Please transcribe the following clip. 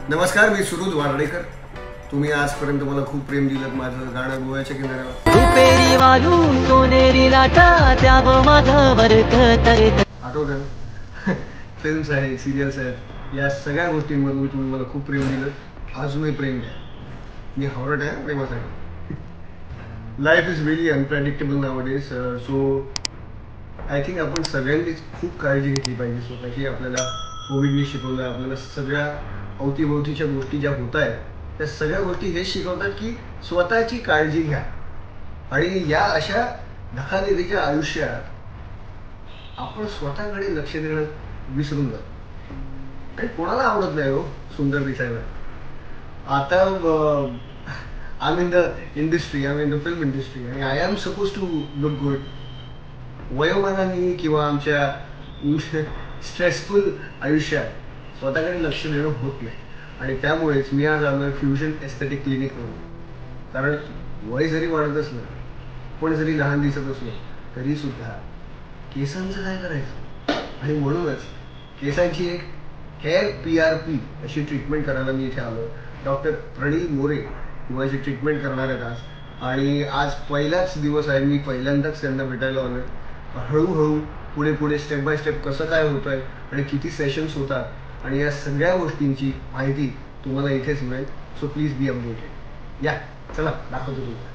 नमस्कार, मी सुरुज वार्डेकर. तुम्ही आजपर्यंत मला खूप प्रेम दिलं. माझं गाणं गोव्याच्या किनाऱ्यावर रुपेरी वालून सोनेरी लाटा त्याव माझं बरकत आठवतं ना? फिल्म्स आहेत, सिरियल्स आहेत, या सगळ्या गोष्टींमधून तुम्ही मला खूप प्रेम दिलं. अजूनही प्रेम द्या. मी हॉरट आहे प्रेमासाठी. लाईफ इज रिअली अनप्रेडिक्टेबल नावडेज. सो आय थिंक आपण सगळ्यांनीच खूप काळजी घेतली पाहिजे स्वतःची. आपल्याला कोविडने शिकवलं, आपल्याला सगळ्या अवतीभोवतीच्या गोष्टी ज्या होत आहेत त्या सगळ्या गोष्टी हेच शिकवतात की स्वतःची काळजी घ्या. आणि या अशा धकाधकीच्या आयुष्यात आपण स्वतःकडे लक्ष देणं विसरून जातो. आणि कोणाला आवडत नाही हो सुंदर दिसायला. आता I in the industry, I in the film industry, आणि I am suppose to look good. वयोमानाने किंवा आमच्या स्ट्रेसफुल आयुष्यात स्वतःकडे लक्ष देणं होत नाही. आणि त्यामुळेच मी आज आलो फ्युजन एस्थेटिक क्लिनिक म्हणून. कारण वय जरी वाढत असलं, पण जरी लहान दिसत असलो तरी सुद्धा केसांचं काय करायचं. आणि म्हणूनच केसांची एक हेअर PRP अशी ट्रीटमेंट करायला मी इथे आलो. डॉक्टर प्रणील मोरे माझी ट्रीटमेंट करणार आहेत आज. आणि आज पहिलाच दिवस आहे, मी पहिल्यांदाच त्यांना भेटायला आलो. हळूहळू पुढे पुढे स्टेप बाय स्टेप कसं काय होतं आहे आणि किती सेशन्स होतात आणि या सगळ्या गोष्टींची माहिती तुम्हाला इथेच मिळेल. So please be updated. या चला दाखवतो तुम्हाला.